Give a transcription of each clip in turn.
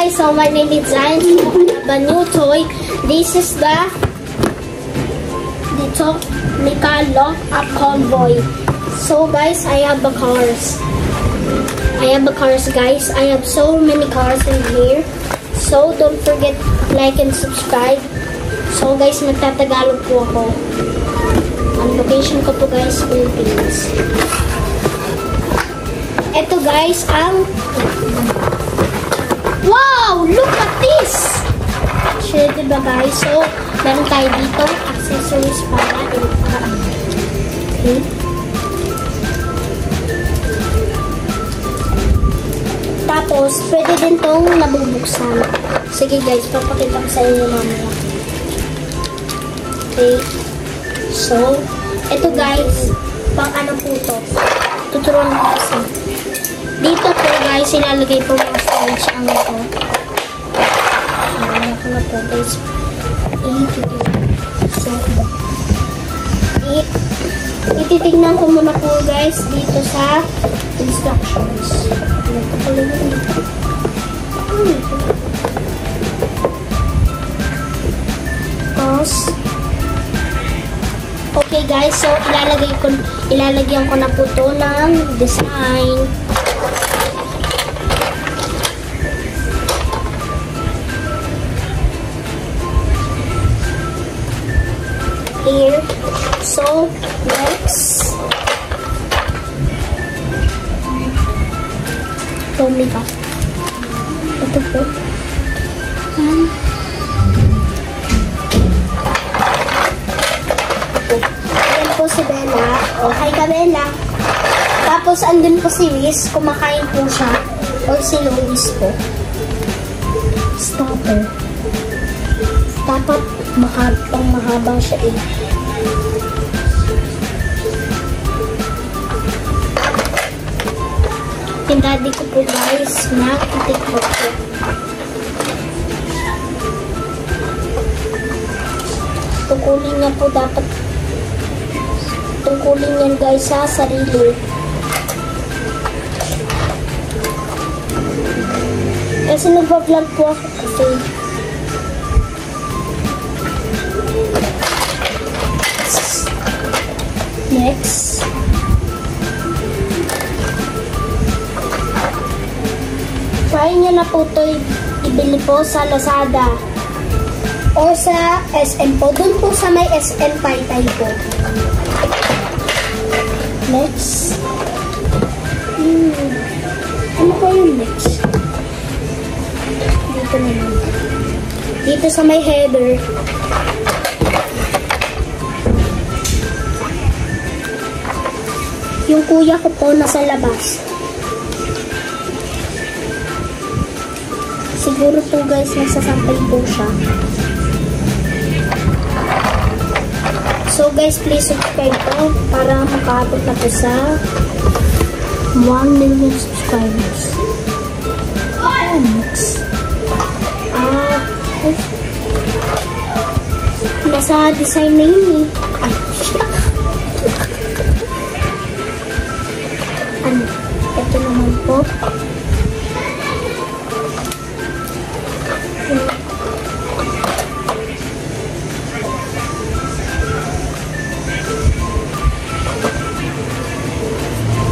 guys, so my name is Zion. I have a new toy. This is the Tomica Lock Up Convoy. So guys, I have the cars. Guys. I have so many cars in here. So don't forget like and subscribe. So guys, magtatagalog po ako. Ang location ko po guys, Philippines. Ito guys, ang wow! Look at this! Actually, diba guys? So, meron tayo dito accessories para okay. Tapos, pwede din tong nabubuksan. Sige guys, papakita ko sa inyo mamaya. Okay. So, ito guys, pang ano po to? Tuturuan ko kasi. Dito po guys, ilalagay po mga storage ang ito. Ayan ko na po guys. So, ititignan ko muna po guys dito sa instructions. Ito pala yun. Tapos, okay guys, so ilalagyan ko na po to ng design. Here. So, next. Tomica. Ito po. Ayan po si Bella. Oh, hi ka Bella. Tapos, andun po si Wiz. Kumakain po siya. O si Lois po. Stopper. Dapat mahaba siya eh. Yung daddy ko po guys, nag-tiktok po. Tungkulin niya po dapat. Tungkulin yan guys sa sarili. Kasi nag-vlog po ako kasi. Next. Try nyo na po ito ibili po sa Lazada o sa SM po. Doon po sa may SM Taytay po. Next. Ano po yung next? Dito naman. Dito sa may header. Yung kuya ko po nasa labas. Siguro po guys, nagsasampay po siya. So guys, please subscribe po para makaabot na po sa 1 million subscribers. Next. Nasa design na yun eh. Ito naman po.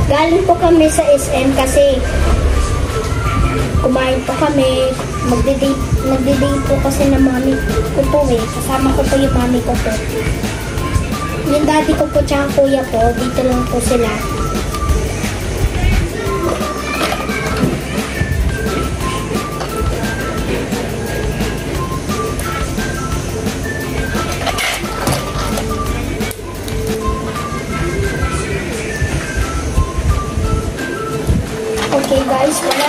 Galing po kami sa SM kasi kumain po kami. Magde-date po kasi na mami ko po eh. Kasama ko po yung mami ko po. Yung daddy ko po tsaka kuya po, dito lang po sila. Okay guys, wala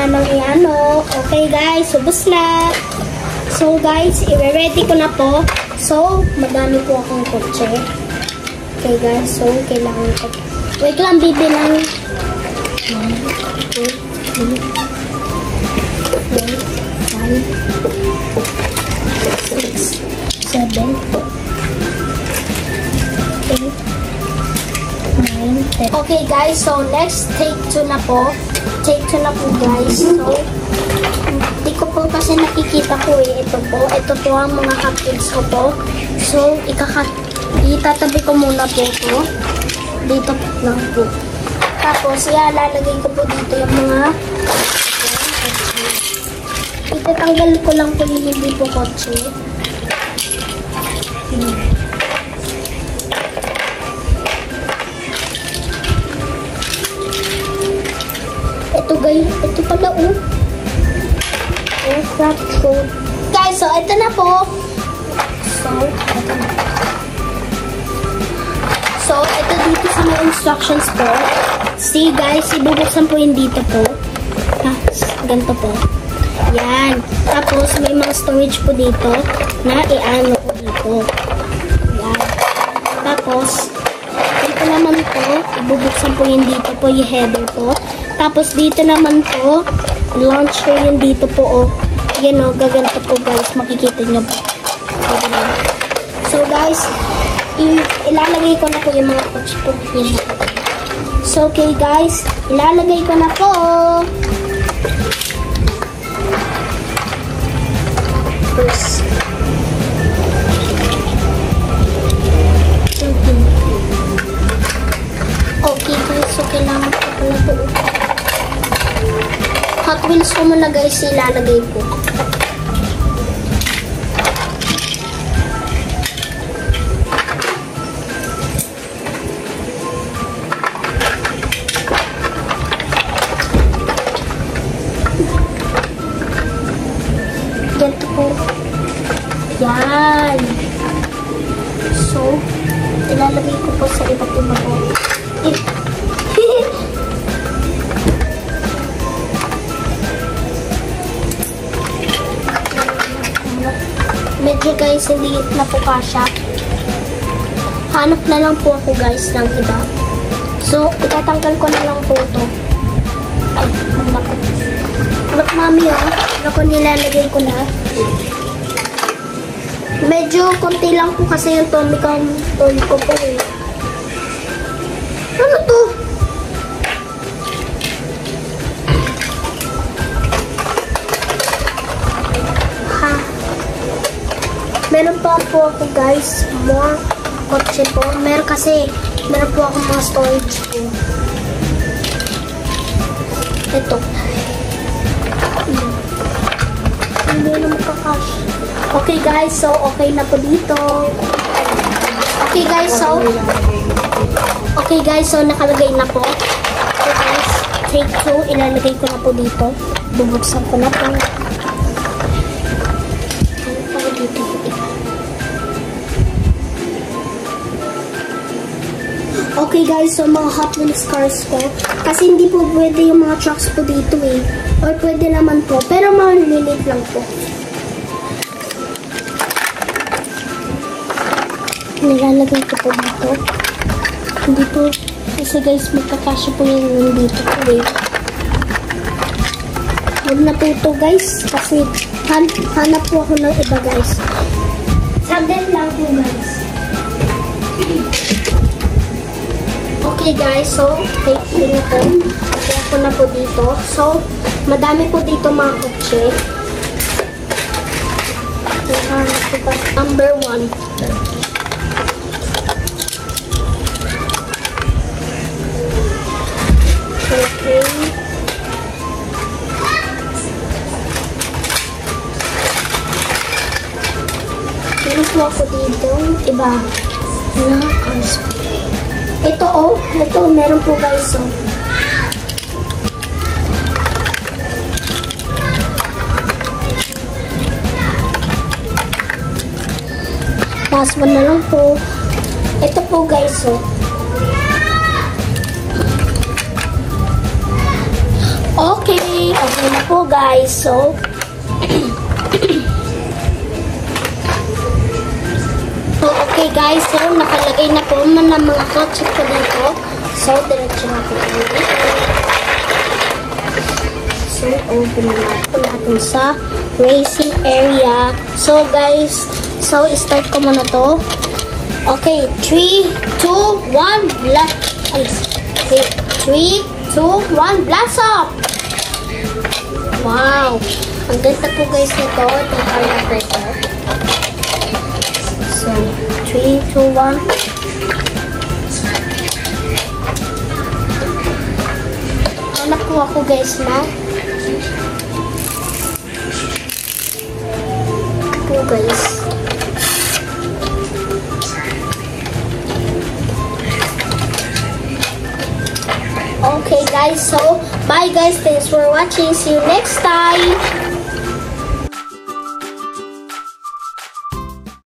nang iano. Okay guys, subos na. So guys, i-ready ko na po. So, madami po akong kotse. Okay guys, so kailangan ko. Wait lang, bibilang. 1, 2, 3, 4, 5, 6, 7, 8, 9, 10. Okay guys, so next take 2 na po. Take 2 na po guys. So, nakikita ko eh. Ito po ang mga cupcakes ko po. So, itatabi ko muna po ito. Dito lang po. Tapos, ilalagay ko po dito yung mga itatanggal ko lang po yung hindi po kotse. Ito guys, ito pala aircraft food. Guys, so ito na po. So, ito dito sa mga instructions po. See guys, ibubuksan po yung dito po. Ganito po. Yan. Tapos, may mga storage po dito na i-ano po dito. Yan. Tapos, dito naman po, ibubuksan po yung dito po, yung header po. Tapos, dito naman po, launcher yung dito po, yan o, gaganto po guys, makikita nyo po. So guys, ilalagay ko na po yung mga coach po. So okay guys, ilalagay ko na po. First. Okay guys, so kailangan ko pala po. Hot Wheels ko muna guys, ilalagay ko. Ganito po. Yan. So, ilalagay ko po sa iba't ibang po. Medyo guys, hindi na po kasha. Hanap na lang po ako guys ng iba. So, itatanggal ko na lang po ito. Ay, malakot. Look mami ako nilalagay ko na. Medyo konti lang po kasi yung Tommy ko po eh. Ano to? Meron pa po ako guys, more kotse po. Meron po ako mga storage po. Ito. Hindi na makakash. Okay guys, so okay na po dito. Okay guys, so nakalagay na po. Okay guys, take 2, ilalagay ko na po dito. Bubuksan ko na po. Okay guys, so mga Hot Wheels cars po. Kasi hindi po pwede yung mga trucks po dito eh. Or pwede naman po. Pero maliliit lang po. Nilalagay ko po dito. Hindi po. Kasi guys, magkakasya po yung dito po eh. Huwag na po ito guys. Kasi hanap po ako ng iba guys. Saglit lang po guys. Okay guys, so take nyo po. Okay ako na po dito. So, madami po dito mga kotse. Number 1. Okay. Meron po ako dito. Iba. Ito, meron po guys, last one na lang po. Ito po guys, okay na po guys, okay guys, so nakalagay na po ng mga kotse ko dito. So, diretso na po dito. So, open na po natin sa racing area. So, guys, so, start ko muna to. Okay, 3, 2, 1, blast. Okay, 3, 2, 1, blast off! Wow! Ang ganda po guys nito, itong firecracker. So, 3, 2, 1. Nakuha ko guys na. Ito guys. Okay guys, so bye guys, thanks for watching, see you next time.